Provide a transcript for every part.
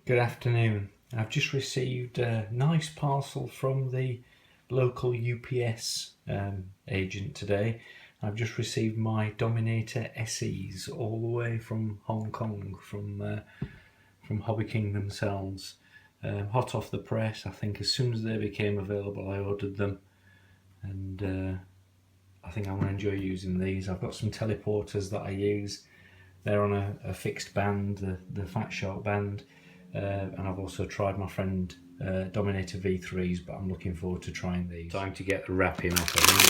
Good afternoon. I've just received a nice parcel from the local UPS agent today. I've just received my Dominator SEs all the way from Hong Kong, from Hobby King themselves. Hot off the press. I think as soon as they became available I ordered them, and I think I'm going to enjoy using these. I've got some teleporters that I use. They're on a fixed band, the Fatshark band, and I've also tried my friend Dominator V3s, but I'm looking forward to trying these. Time to get the wrapping off, I think.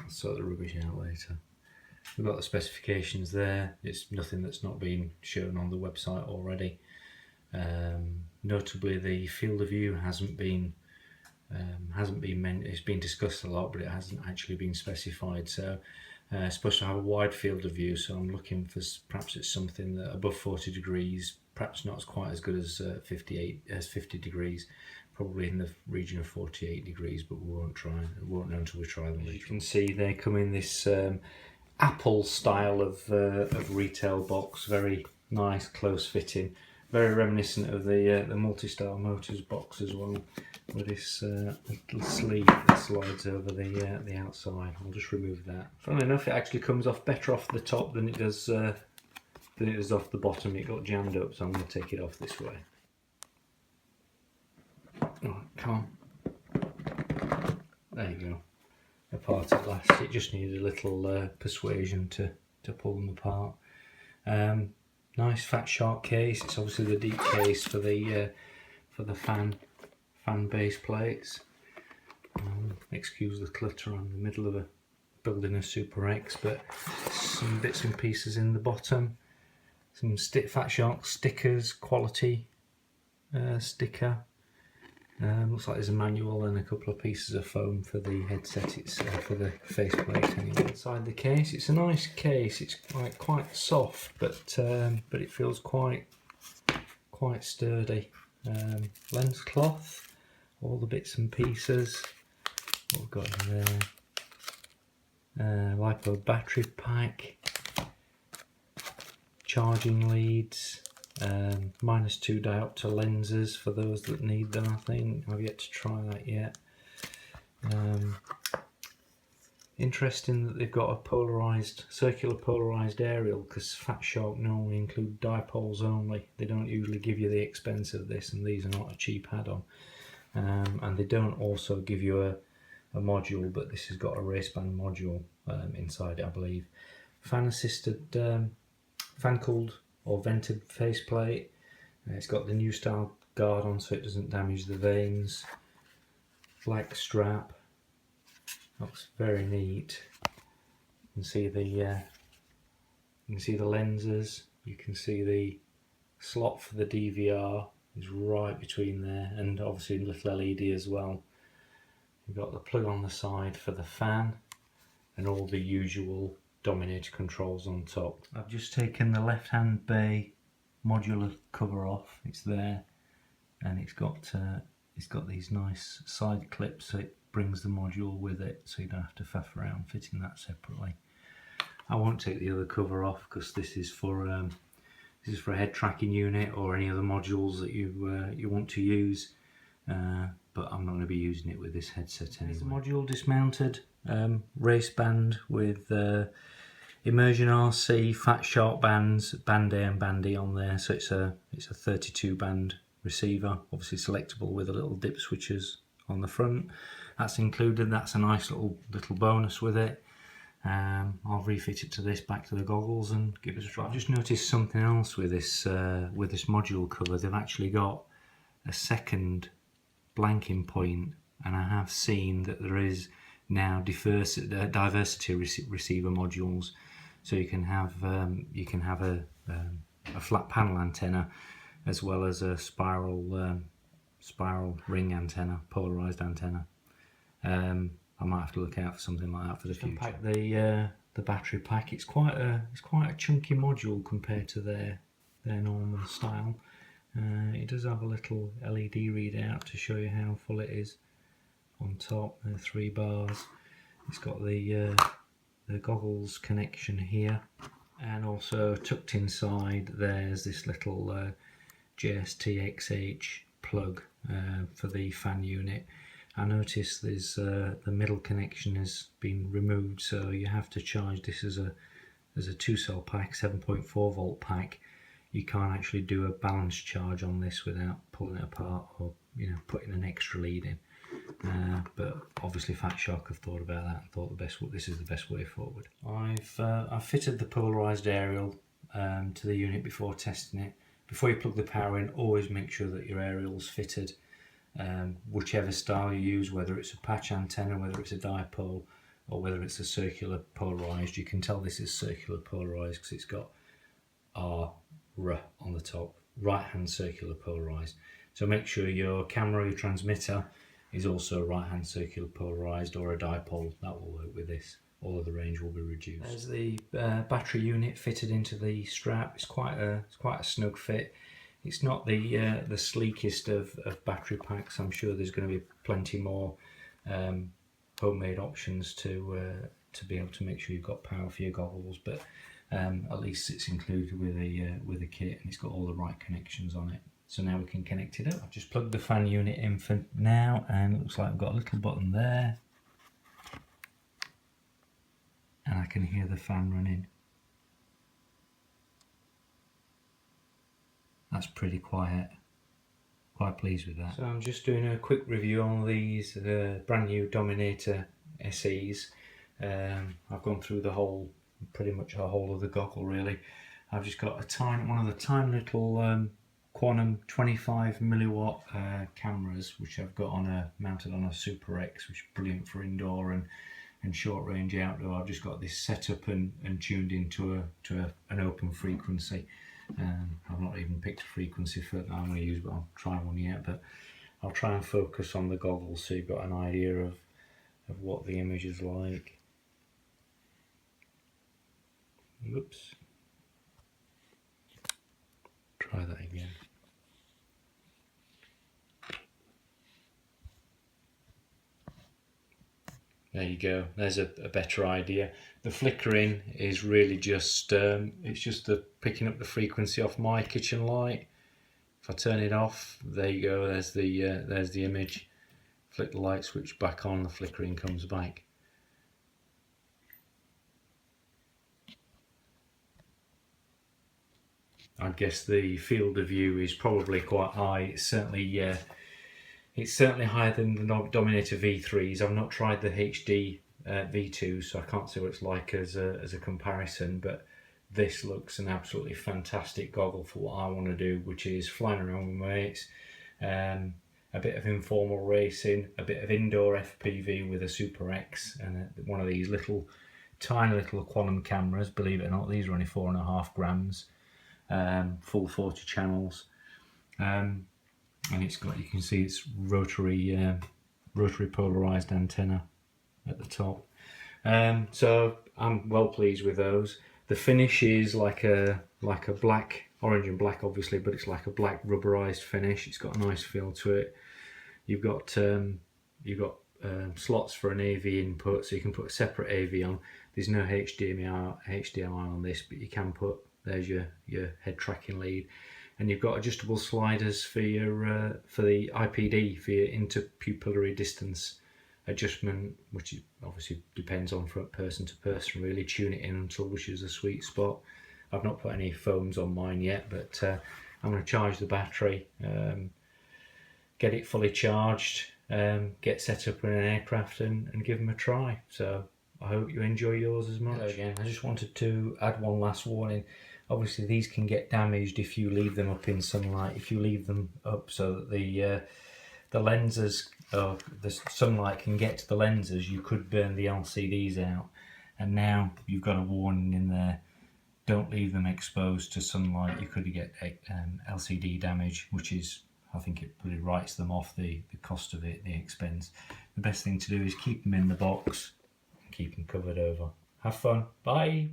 I'll sort the rubbish out later. We've got the specifications there. It's nothing that's not been shown on the website already. Notably, the field of view hasn't been it's been discussed a lot, but it hasn't actually been specified. So it's supposed to have a wide field of view, so I'm looking for perhaps it's something that above 40 degrees, perhaps not quite as good as 50 degrees, probably in the region of 48 degrees, but we won't know until we try them. As you can see, they come in this Apple style of retail box, very nice, close fitting, very reminiscent of the Multi-Star Motors box as well, with this little sleeve that slides over the outside. I'll just remove that. Funnily enough, it actually comes off better off the top than it does off the bottom. It got jammed up, so I'm going to take it off this way. Right, come on. There you go. Apart at last. It just needed a little persuasion to pull them apart. Nice Fatshark case. It's obviously the deep case for the fan base plates. Excuse the clutter. I'm in the middle of building a Super X, but some bits and pieces in the bottom. Some Fatshark stickers, quality sticker. Looks like there's a manual and a couple of pieces of foam for the headset. It's for the faceplate anyway. Inside the case, it's a nice case. It's quite soft, but it feels quite sturdy. Lens cloth, all the bits and pieces. What we've got in there? LiPo battery pack, charging leads. -2 diopter lenses for those that need them. I think I've yet to try that yet. Interesting that they've got a circular polarized aerial, because Fatshark normally include dipoles only. They don't usually give you the expense of this, and these are not a cheap add-on. And they don't also give you a module, but this has got a race band module inside it, I believe. Fan assisted, fan cooled or vented faceplate. It's got the new style guard on so it doesn't damage the vanes. Black strap. Looks very neat. You can see the lenses. You can see the slot for the DVR is right between there, and obviously a little LED as well. You've got the plug on the side for the fan, and all the usual Dominator controls on top. I've just taken the left hand bay modular cover off. It's there, and it's got these nice side clips, so it brings the module with it, so you don't have to faff around fitting that separately. I won't take the other cover off because this is for a head tracking unit or any other modules that you want to use, but I'm not going to be using it with this headset anyway. The module dismounted, race band with Immersion RC, Fatshark bands, band A and band E on there, so it's a 32 band receiver, obviously selectable with a little dip switches on the front. That's included. That's a nice little bonus with it. I'll refit it to this, back to the goggles, and give it a try. I've just noticed something else with this module cover. They've actually got a second blanking point, and I have seen that there is now diversity receiver modules, so you can have a flat panel antenna as well as a spiral ring antenna, polarized antenna. I might have to look out for something like that for the future. Unpack the battery pack. It's quite a chunky module compared to their normal style. It does have a little LED readout to show you how full it is on top. There are 3 bars. It's got the goggles connection here, and also tucked inside there's this little JST-XH plug for the fan unit. I noticed there's the middle connection has been removed, so you have to charge this as a 2-cell pack, 7.4 volt pack. You can't actually do a balance charge on this without pulling it apart or putting an extra lead in. But obviously Fatshark have thought about that and thought this is the best way forward. I've fitted the polarised aerial to the unit before testing it. Before you plug the power in, always make sure that your aerial's fitted. Whichever style you use, whether it's a patch antenna, whether it's a dipole, or whether it's a circular polarised. You can tell this is circular polarised because it's got R on the top, right hand circular polarised. So make sure your camera, your transmitter is also right hand circular polarised, or a dipole. That will work with this. All of the range will be reduced. There's the battery unit fitted into the strap. It's quite a snug fit. It's not the sleekest of battery packs. I'm sure there's going to be plenty more homemade options to be able to make sure you've got power for your goggles, but at least it's included with a kit, and it's got all the right connections on it. So now we can connect it up. I've just plugged the fan unit in for now, and it looks like I've got a little button there, and I can hear the fan running. That's pretty quiet. Quite pleased with that. So I'm just doing a quick review on these brand new Dominator SEs. I've gone through pretty much the whole of the goggle really. I've just got one of the tiny little Quantum 25 milliwatt cameras, which I've got mounted on a Super X, which is brilliant for indoor and short range outdoor. I've just got this set up and tuned into an open frequency. I've not even picked a frequency for that I'm going to use, but I'll try one yet. But I'll try and focus on the goggles so you've got an idea of what the image is like. Oops. Try that again. There you go. There's a better idea. The flickering is really just it's just the picking up the frequency off my kitchen light. If I turn it off, there you go. There's the image. Flick the light switch back on, the flickering comes back. I guess the field of view is probably quite high. It's certainly higher than the Dominator V3s. I've not tried the HD V2, so I can't say what it's like as a comparison, but this looks an absolutely fantastic goggle for what I want to do, which is flying around with my mates, a bit of informal racing, a bit of indoor FPV with a Super X, and one of these tiny little quantum cameras. Believe it or not, these are only 4.5 grams, full 40 channels. And it's got, you can see it's rotary polarized antenna at the top. So I'm well pleased with those. The finish is like a black, orange and black obviously, but it's like a black rubberized finish. It's got a nice feel to it. You've got slots for an AV input, so you can put a separate AV on. There's no HDMI on this, but you can put, there's your head tracking lead. And you've got adjustable sliders for your for the IPD, for your interpupillary distance adjustment, which obviously depends on from person to person really. Tune it in until which is a sweet spot. I've not put any foams on mine yet, but I'm going to charge the battery, get it fully charged, get set up in an aircraft and give them a try. So I hope you enjoy yours as much. Again, I just wanted to add one last warning. Obviously these can get damaged if you leave them up in sunlight, if you leave them up so that the lenses, the sunlight can get to the lenses, you could burn the LCDs out. And now you've got a warning in there, don't leave them exposed to sunlight, you could get LCD damage, which is, I think it really writes them off the cost of it, the expense. The best thing to do is keep them in the box and keep them covered over. Have fun, bye!